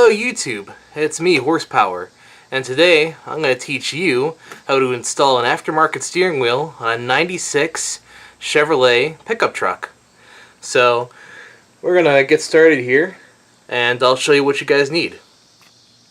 Hello YouTube, it's me, Horsepower, and today I'm going to teach you how to install an aftermarket steering wheel on a 96 Chevrolet pickup truck. So we're going to get started here, and I'll show you what you guys need.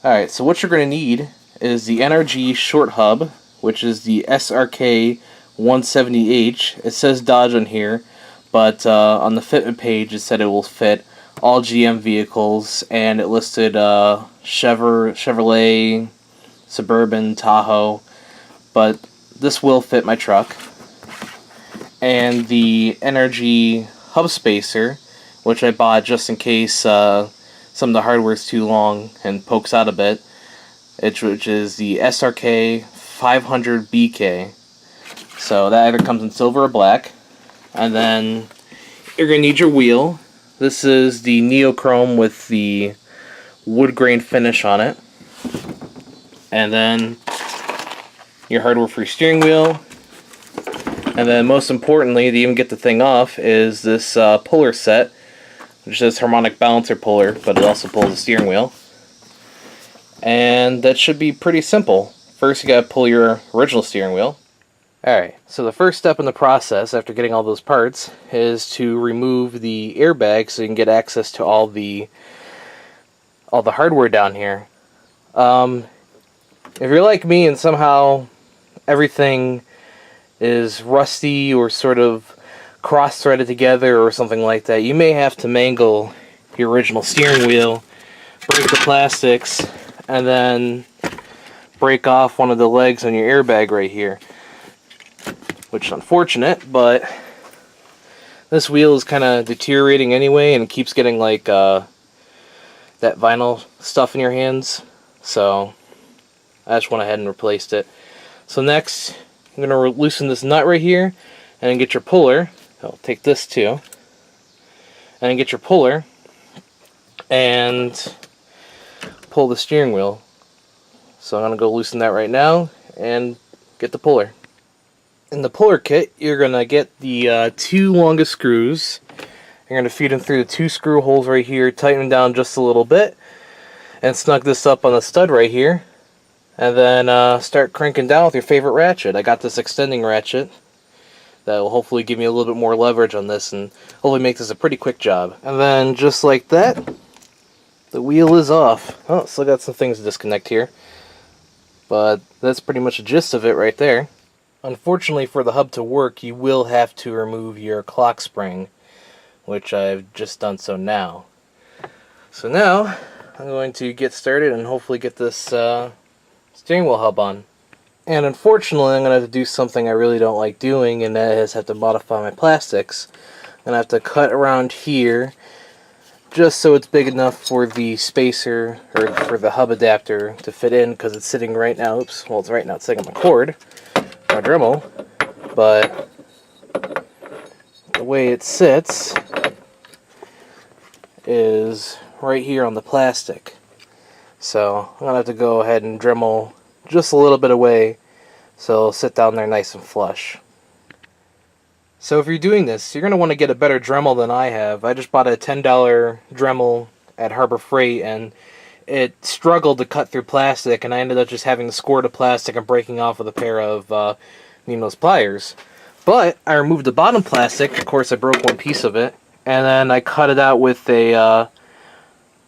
Alright, so what you're going to need is the NRG short hub, which is the SRK 170H. It says Dodge on here, but on the fitment page it said it will fit all GM vehicles, and it listed Chevrolet, Suburban, Tahoe, but this will fit my truck. And the NRG hub spacer, which I bought just in case some of the hardware is too long and pokes out a bit, which is the SRK 500 BK. So that either comes in silver or black. And then you're going to need your wheel. This is the neochrome with the wood grain finish on it. And then your hardware for your steering wheel. And then most importantly, to even get the thing off, is this puller set, which is harmonic balancer puller, but it also pulls the steering wheel. And that should be pretty simple. First you gotta pull your original steering wheel. Alright, so the first step in the process after getting all those parts is to remove the airbag so you can get access to all the hardware down here. If you're like me and somehow everything is rusty or sort of cross-threaded together or something like that, you may have to mangle your original steering wheel, break the plastics, and then break off one of the legs on your airbag right here. Which is unfortunate, but this wheel is kind of deteriorating anyway, and it keeps getting like that vinyl stuff in your hands. So I just went ahead and replaced it. So next, I'm going to loosen this nut right here, and then get your puller. I'll take this too, and then get your puller and pull the steering wheel. So I'm going to go loosen that right now and get the puller. In the puller kit, you're going to get the two longest screws. You're going to feed them through the two screw holes right here, tighten them down just a little bit, and snug this up on the stud right here. And then start cranking down with your favorite ratchet. I got this extending ratchet that will hopefully give me a little bit more leverage on this and hopefully make this a pretty quick job. And then just like that, the wheel is off. Oh, still got some things to disconnect here. But that's pretty much the gist of it right there. Unfortunately, for the hub to work, you will have to remove your clock spring, which I've just done so now. So now, I'm going to get started and hopefully get this steering wheel hub on. And unfortunately, I'm going to have to do something I really don't like doing, and that is have to modify my plastics. I'm going to have to cut around here, just so it's big enough for the spacer, or for the hub adapter to fit in, because it's sitting right now, oops, well, it's right now, it's sitting on my cord. My Dremel, but the way it sits is right here on the plastic. So I'm gonna have to go ahead and Dremel just a little bit away so it'll sit down there nice and flush. So if you're doing this, you're gonna want to get a better Dremel than I have. I just bought a $10 Dremel at Harbor Freight, and it struggled to cut through plastic, and I ended up just having to squirt the plastic and breaking off with a pair of Nino's pliers. But I removed the bottom plastic. Of course, I broke one piece of it, and then I cut it out with a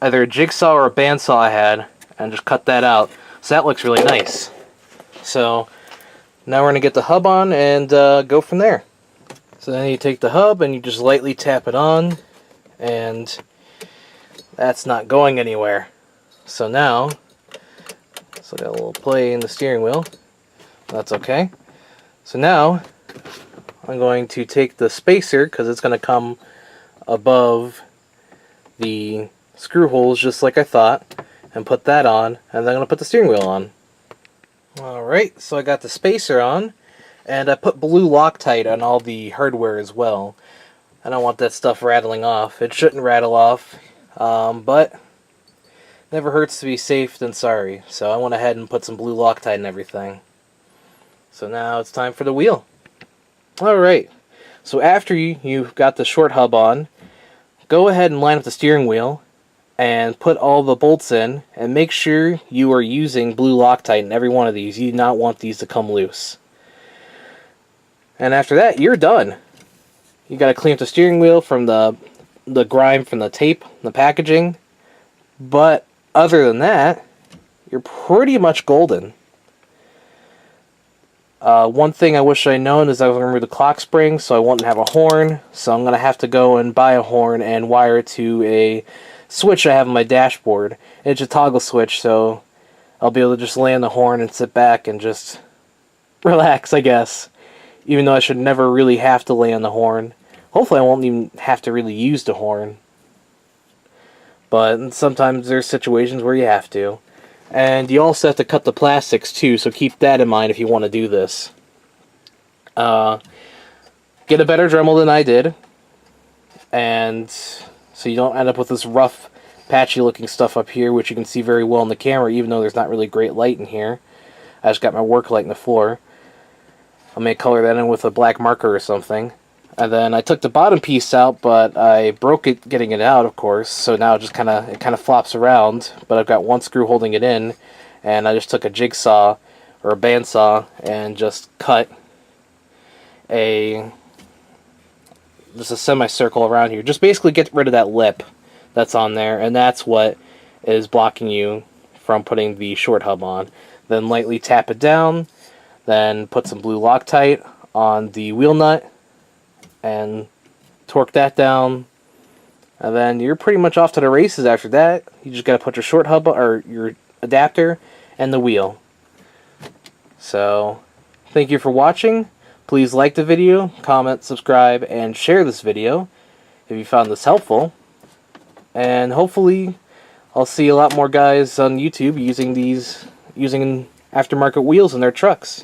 either a jigsaw or a bandsaw I had, and just cut that out. So that looks really nice. So now we're gonna get the hub on and go from there. So then you take the hub and you just lightly tap it on, and that's not going anywhere. So now, so got a little play in the steering wheel. That's okay. So now, I'm going to take the spacer, because it's going to come above the screw holes just like I thought, and put that on, and then I'm going to put the steering wheel on. Alright, so I got the spacer on, and I put blue Loctite on all the hardware as well. I don't want that stuff rattling off. It shouldn't rattle off, but never hurts to be safe than sorry. So I went ahead and put some blue Loctite and everything. So now it's time for the wheel. Alright, so after you've got the short hub on, go ahead and line up the steering wheel, and put all the bolts in, and make sure you are using blue Loctite in every one of these. You do not want these to come loose. And after that, you're done. You got to clean up the steering wheel from the grime from the tape, the packaging. But other than that, you're pretty much golden. One thing I wish I'd known is I was going to remove the clock spring so I wouldn't have a horn. So I'm going to have to go and buy a horn and wire it to a switch I have on my dashboard. It's a toggle switch, so I'll be able to just lay on the horn and sit back and just relax, I guess. Even though I should never really have to lay on the horn. Hopefully I won't even have to really use the horn. But sometimes there's situations where you have to. And you also have to cut the plastics too, so keep that in mind if you want to do this. Get a better Dremel than I did. And so you don't end up with this rough, patchy looking stuff up here, which you can see very well in the camera, even though there's not really great light in here. I just got my work light in the floor. I may color that in with a black marker or something. And then I took the bottom piece out, but I broke it getting it out, of course. So now it kind of flops around. But I've got one screw holding it in, and I just took a jigsaw or a bandsaw and just cut just a semicircle around here. Just basically get rid of that lip that's on there, and that's what is blocking you from putting the short hub on. Then lightly tap it down. Then put some blue Loctite on the wheel nut and torque that down. And then you're pretty much off to the races after that. You just got to put your short hub or your adapter and the wheel. So, thank you for watching. Please like the video, comment, subscribe, and share this video if you found this helpful. And hopefully I'll see a lot more guys on YouTube using aftermarket wheels in their trucks.